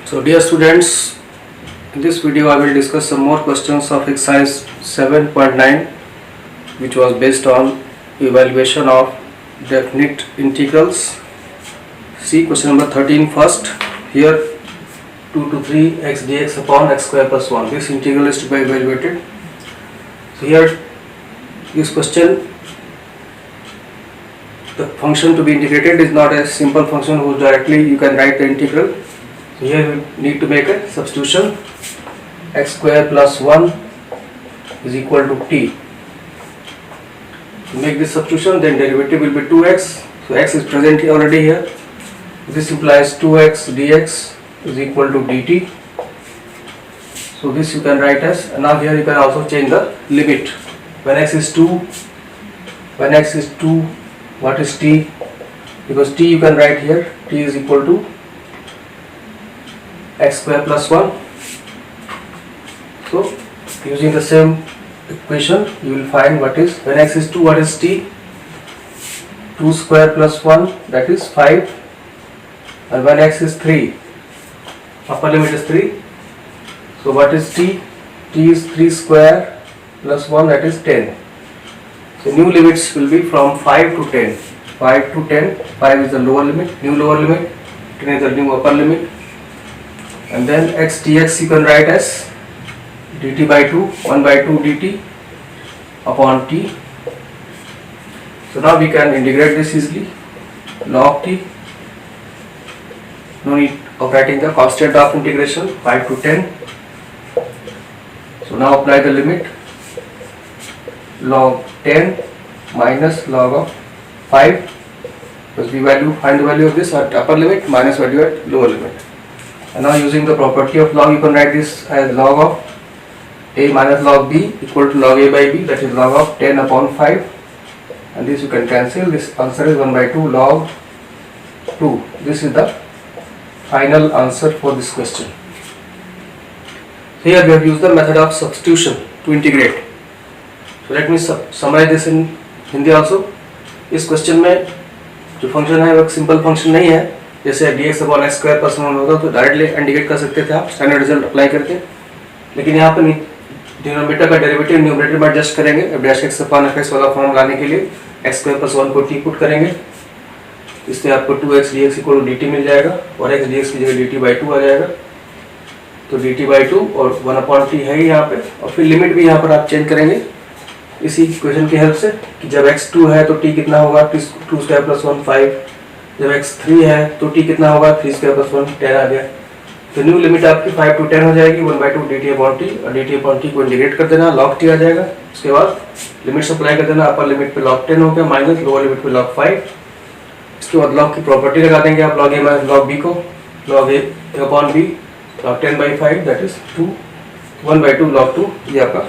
So dear students, in this video I will discuss some more questions of exercise 7.9 which was based on evaluation of definite integrals. See question number 13 first. Here 2 to 3 x dx upon x square plus 1. This integral is to be evaluated. So here this question, the function to be integrated is not a simple function whose directly you can write the integral. So here we need to make a substitution. X square plus 1 is equal to t. To make this substitution, then derivative will be 2x. So x is present here already here. This implies 2x dx is equal to dt. So this you can write as, and now here you can also change the limit. When x is 2, what is t? Because t you can write here, t is equal to x square plus 1. So using the same equation you will find what is, when x is 2, what is t? 2 square plus 1, that is 5. And when x is 3, upper limit is 3. So what is t? T is 3 square plus 1, that is 10. So new limits will be from 5 to 10. 5 to 10, 5 is the lower limit, new lower limit, 10 is the new upper limit. And then x dx you can write as dt by 2, 1 by 2 dt upon t. So now we can integrate this easily. Log t, no need of writing the constant of integration, 5 to 10. So now apply the limit. Log 10 minus log of 5, because we find the value of this at upper limit minus value at lower limit. And now using the property of log, you can write this as log of a minus log b equal to log a by b, that is log of 10 upon 5. And this you can cancel. This answer is 1 by 2 log 2. This is the final answer for this question. Here we have used the method of substitution to integrate. So let me summarize this in Hindi also. इस question में जो function है वो simple function नहीं है. जैसे dx upon x square plus 1 होता तो डायरेक्टली इंडिकेट कर सकते थे आप स्टैंडर्ड रिजल्ट अप्लाई करके. लेकिन यहाँ पर डिनोमिनेटर का डेरिवेटिव न्यूमरेटर में एडजस्ट करेंगे. अब dash x upon F x वाला फॉर्म लाने के लिए एक्स स्क्वायर प्लस 1 को टी पुट करेंगे. इससे आपको 2x dx equal to dt मिल जाएगा और x dx की जगह dt बाई 2 आ जाएगा. तो dt बाई 2 और 1 अपॉन टी है यहाँ पे. और फिर लिमिट भी यहाँ पर आप चेंज करेंगे इसी इक्वेशन की हेल्प से कि जब x 2 है तो t कितना होगा, 2 स्क्वायर प्लस 1 5. जब x 3 है तो t कितना होगा, 3 स्क्वायर प्लस 1 10 आ गया. तो न्यू लिमिट आपकी 5 to 10 हो जाएगी, 1 by 2 dt अपॉन t, और dt अपॉन t को इंटीग्रेट कर देना, log t आ जाएगा. उसके बाद लिमिट अप्लाई कर देना. अपर लिमिट पे log 10 हो गया माइनस लोअर लिमिट पे log 5. इसके बाद log की प्रॉपर्टी लगा देंगे आप, log a minus log b को, log a upon b log 10 by 5 that is 2, 1 by 2 log 2. ये आपका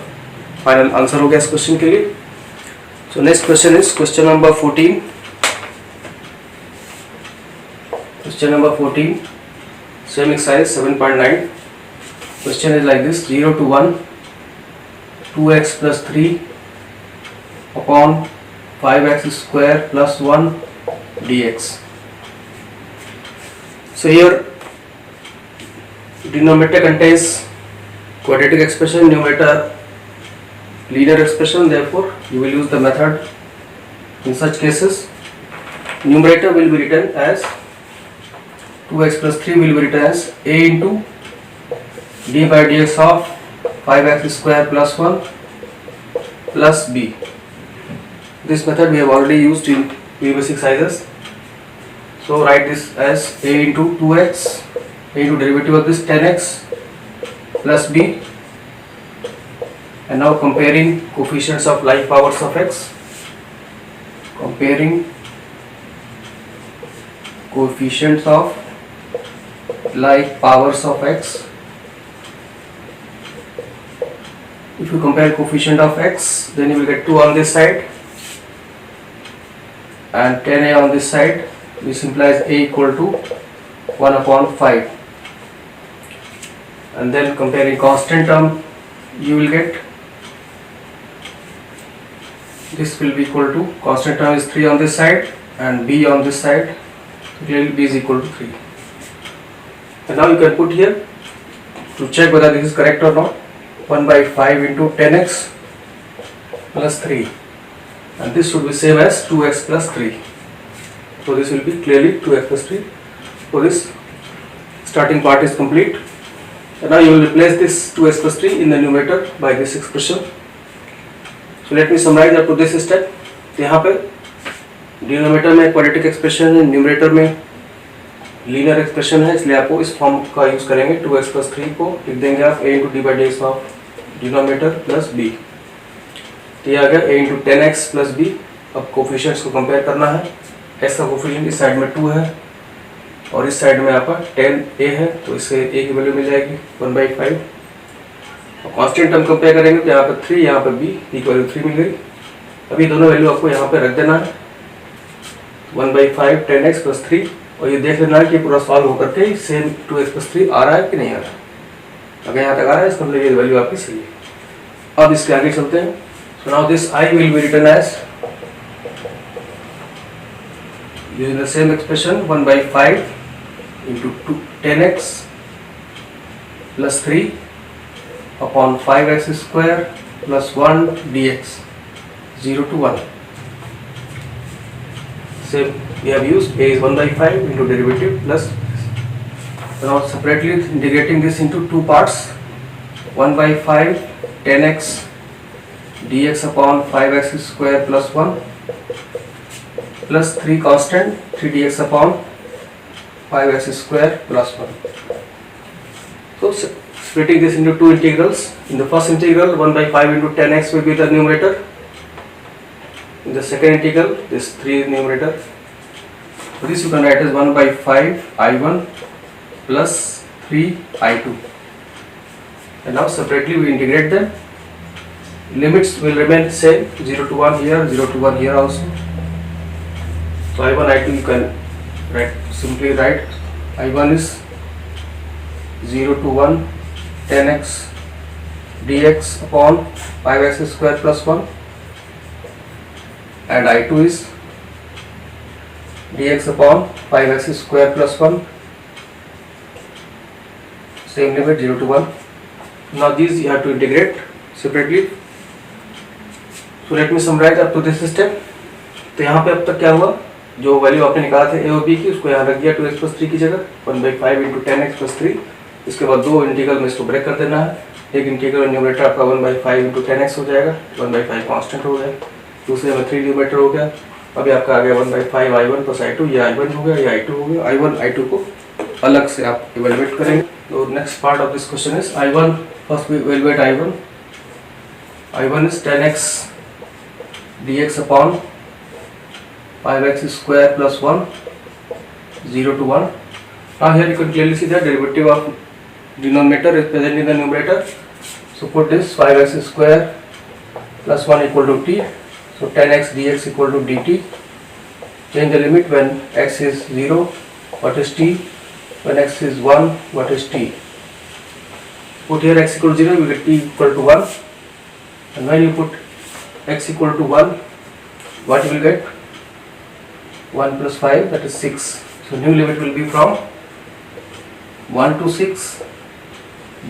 फाइनल आंसर हो गया इस क्वेश्चन के लिए. So next question is question number 14. Question number 14, same exercise 7.9. Question is like this: 0 to 1, 2x plus 3 upon 5x square plus 1 dx. So here denominator contains quadratic expression, numerator linear expression. Therefore you will use the method in such cases. Numerator will be written as 2x plus 3 will be written as a into d by dx of 5x square plus 1 plus b. This method we have already used in previous exercises. So write this as a into 2x, a into derivative of this 10x plus b. And now comparing coefficients of like powers of x. Comparing coefficients of like powers of x. If you compare coefficient of x, then you will get 2 on this side and 10a on this side, which implies a equal to 1 upon 5. And then comparing constant term, you will get this will be equal to, constant term is 3 on this side and b on this side, so clearly b is equal to 3. And now you can put here to check whether this is correct or not. 1 by 5 into 10x plus 3, and this should be same as 2x plus 3. So this will be clearly 2x plus 3. So this starting part is complete. And now you will replace this 2x plus 3 in the numerator by this expression. So let me summarize up to this step. यहाँ पे denominator में quadratic expression है, numerator में linear expression है, इसलिए आपको इस form का यूज करेंगे. 2x plus 3 को लिख देंगे आप a into d by dx of denominator plus b. ये आ गया a into 10x plus b. अब कोफिशिएंट्स को कंपेयर करना है. x का कोफिशिएंट इस साइड में 2 है और इस साइड में आपका 10a है, तो इससे a की वैल्यू मिल जाएगी 1/5. और कांस्टेंट टर्म कंपेयर करेंगे तो यहाँ पर 3, यहाँ पर b की वैल्यू 3 मिल गई. अभी दोनों वैल्यू आपको यहाँ पे रख देना है 1/5 10x plus 3, और ये देख लेना है कि पूरा सॉल्व होकर के सेम 2x plus 3 आ रहा है कि नहीं आ रहा है. अगर यहाँ तक आ रहा है इसका मतलब ये वैल्यू आपकी सही है. अब इसके आगे चलते हैं. So now this I will be written as using the same expression 1/5 into 10x plus 3 upon 5x square plus 1 dx 0 to 1. Same we have used a is 1/5 into derivative plus. Now separately integrating this into two parts. 1/5 10x dx upon 5x square plus 1 plus 3 constant 3 dx upon 5x square plus 1. So splitting this into two integrals. In the first integral 1/5 into 10x will be the numerator. In the second integral this 3 numerator. So this you can write as 1/5 I1 plus 3 I2. And now separately we integrate them. Limits will remain same, 0 to 1 here, 0 to 1 here also. So I1 I2 you can simply write I1 is 0 to 1 10x dx upon 5x square plus 1, and I2 is dx upon 5x square plus 1, same limit 0 to 1. Now these you have to integrate separately. So let me summarize up to this step. तो यहाँ पे अब तक क्या हुआ, जो value आपने निकाला था a और b की उसको यहाँ रख दिया 2x plus 3 की जगह 1/5 into 10x plus 3. इसके बाद दो इंटीग्रल में इसको ब्रेक कर देना है. एक इंटीग्रल न्यूमरेटर आपका 1/5 into 10x हो जाएगा, 1/5 कांस्टेंट हो जाएगा. दूसरे में 3 न्यूमरेटर हो गया. अभी आपका आ गया 1/5 I1 plus I2. ये I1 हो गया, ये I2 हो गया. I1 I2 को अलग से आप इवेलुएट करेंगे. तो next part of this question is I1. First we evaluate I1. I1 is 10x dx upon 5x square plus 1 0 to 1. Now here you can clearly see the derivative of denominator is present in the numerator. So put this 5x square plus 1 equal to t. So 10x dx equal to dt. Change the limit when x is 0, what is t? When x is 1, what is t? Put here x equal to 0, we get t equal to 1. And when you put x equal to 1, what you will get? 1 plus 5, that is 6. So new limit will be from 1 to 6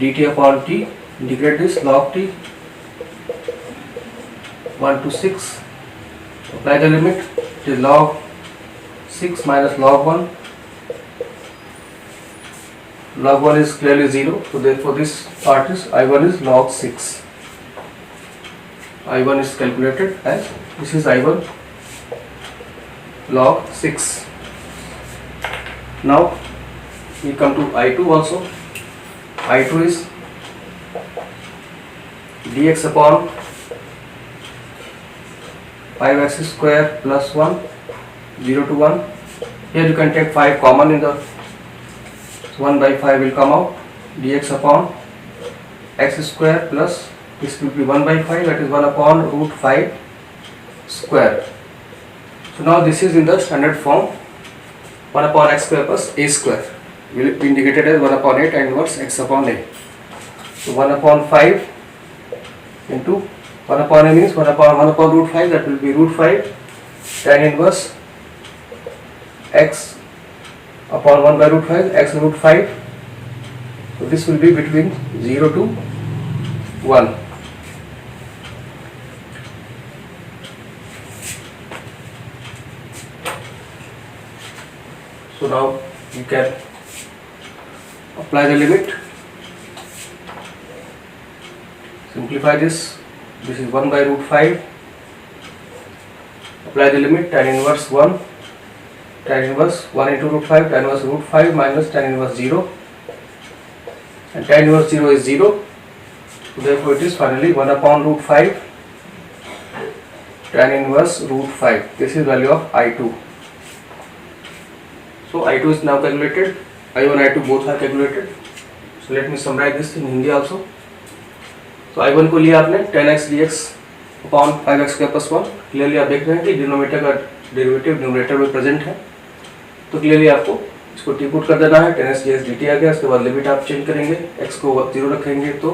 dt upon t. Integrate this log t 1 to 6. Apply the limit. It is log 6 minus log 1. Log 1 is clearly 0. So therefore this part is I1 is log 6. I1 is calculated as this is I1 log 6. Now we come to I2 also. I2 is dx upon 5x square plus 1 0 to 1. Here you can take 5 common in the 1/5 will come out. Dx upon x square plus this will be 1/5, that is 1 upon root 5 square. So now this is in the standard form 1 upon x square plus a square will be indicated as 1 upon 8 and inverse x upon a. So 1 upon 5 into 1 upon a means 1 upon root 5, that will be root 5 tan inverse x upon 1 by root 5, x root 5 So this will be between 0 to 1. So now you can apply the limit. Simplify this. This is 1 by root 5. Apply the limit. Tan inverse 1. Tan inverse 1 into root 5. Tan inverse root 5 minus tan inverse 0. And tan inverse 0 is 0. So therefore it is finally 1 upon root 5. Tan inverse root 5. This is value of I2. So I2 is now calculated. I1 I2 both are calculated. So let me summarize this in Hindi also. तो I1 को लिया आपने tan x dx upon 5x square plus 1. Clearly आप देख रहे हैं कि denominator का डेरिवेटिव न्यूमरेटर में प्रेजेंट है. तो क्लियरली आपको इसको टी पुट कर देना है. tan x dx dt आ गया. उसके बाद लिमिट आप चेंज करेंगे. x को 0 रखेंगे तो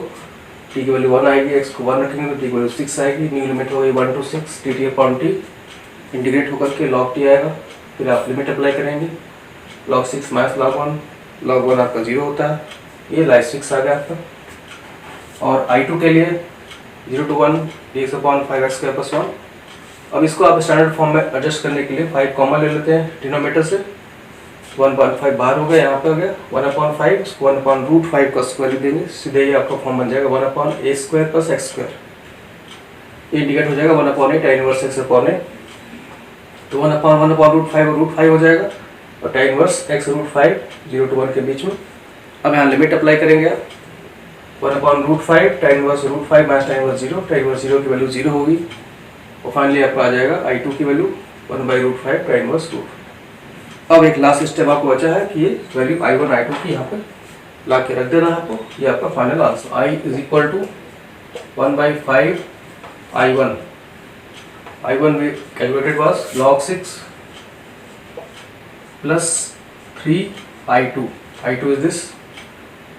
t की वैल्यू 1 आएगी. x को 1 रखेंगे तो t की वैल्यू 6 आएगी. न्यू लिमिट हो गई 1 to 6 dt upon t. Integrate होकर के log t आएगा. फिर आप लिमिट अप्लाई करेंगे. log 6 माइनस log 1 आपका 0 होता है. ये लाइक 6 आ गया आपका. और I2 के लिए 0 to 1 dx upon 5x square plus 1. अब इसको आप स्टैंडर्ड फॉर्म में एडजस्ट करने के लिए 5 कॉमा ले लेते हैं डिनोमिनेटर से. 1/5 बाहर हो गया, यहाँ पे हो गया 1/5. इसको 1/√5 का स्क्वायर देंगे. सीधे ही आपका फॉर्म बन जाएगा 1/a square plus x square. ये इंडिकेट हो जाएगा 1/a tan inverse x upon a. तो 1/1/√5 और √5 हो जाएगा. और tan इनवर्स x √5 0 to 1 के बीच में. अब यहाँ लिमिट अप्लाई करेंगे आप. 1/√5 tan inverse √5 minus tan inverse 0. tan inverse 0 की वैल्यू 0 होगी. और फाइनली आपका आ जाएगा I2 की वैल्यू 1/√5 tan इनवर्स 2. अब एक लास्ट स्टेप आपको बचा है कि ये वैल्यू I1 I2 की यहाँ पे ला के रख देना है आपको. ये आपका final answer. I is equal to 1/5 I1. I1 we calculated was log 6 plus 3 I2. I2 is this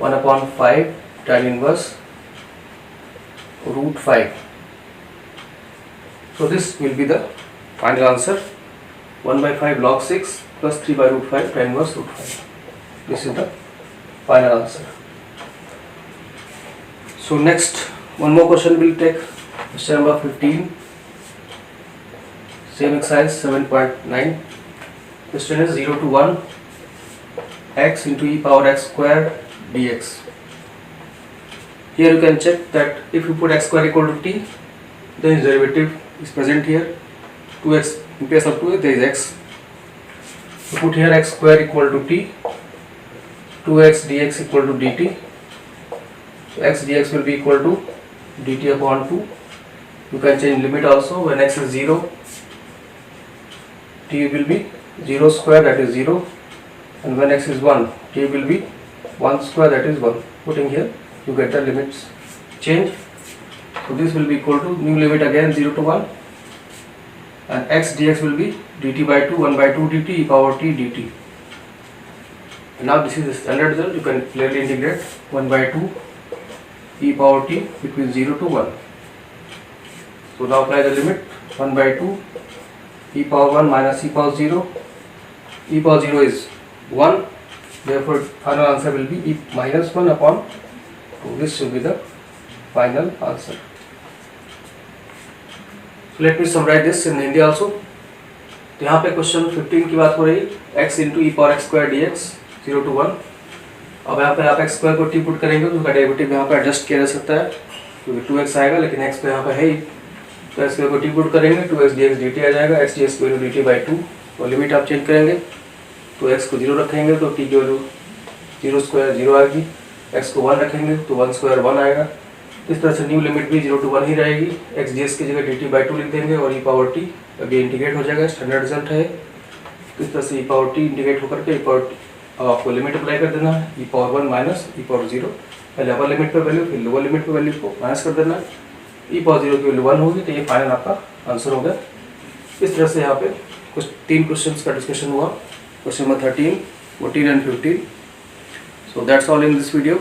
1/5 tan inverse √5. So this will be the final answer. 1/5 log 6 plus 3/√5 tan inverse √5. This is the final answer. So next one more question we'll take. Question number 15. Same exercise 7.9. Question is 0 to 1 x into e power x square dx. Here you can check that if you put x square equal to t, then its derivative is present here. 2x in place of 2 there is x. You put here x square equal to t. 2x dx equal to dt. So x dx will be equal to dt upon 2. You can change limit also. When x is 0, t will be 0 square, that is 0. And when x is 1, t will be 1 square, that is 1. Putting here, you get the limits change. So this will be equal to new limit again 0 to 1. And x dx will be dt by 2, 1/2 dt e power t dt. And now this is the standard result. You can clearly integrate 1/2 e power t between 0 to 1. So now apply the limit 1/2 e power 1 minus e power 0. E power 0 is 1. Therefore final answer will be e minus 1 upon 2. This should be the final answer. So let me summarize this in Hindi also. तो यहाँ पे question 15 की बात हो रही है. x into e power x square dx 0 to 1. अब यहाँ पे आप x स्क्वायर को t पुट करेंगे तो उसका डेरिवेटिव यहाँ पे एडजस्ट किया जा सकता है क्योंकि 2x आएगा, लेकिन x पे यहाँ पे है ही. तो x स्क्वायर को t पुट करेंगे 2x dx dt आ जाएगा. x dx की वैल्यू dt by 2. और लिमिट आप चेंज करेंगे तो x को 0 रखेंगे तो t की वैल्यू 0 स्क्वायर 0 आएगी. x को 1 रखेंगे तो 1 स्क्वायर 1 आएगा. इस तरह से न्यू लिमिट भी 0 to 1 ही रहेगी. x dx की जगह dt by 2 लिख देंगे और e पावर t अब ये इंटीग्रेट हो जाएगा. स्टैंडर्ड रिजल्ट है. इस तरह से e पावर t इंटीग्रेट होकर के e पावर t अब आपको लिमिट अप्लाई कर देना है. e power 1 minus e power 0. पहले अपर लिमिट पे वैल्यू फिर लोअर लिमिट पे वैल्यू को माइनस कर देना है. e पावर 0 की वैल्यू 1 होगी तो ये फाइनल आपका आंसर होगा. इस तरह से यहाँ पे कुछ 3 क्वेश्चंस का डिस्कशन हुआ. Question number 13, 14 and 15. So that's all in this video.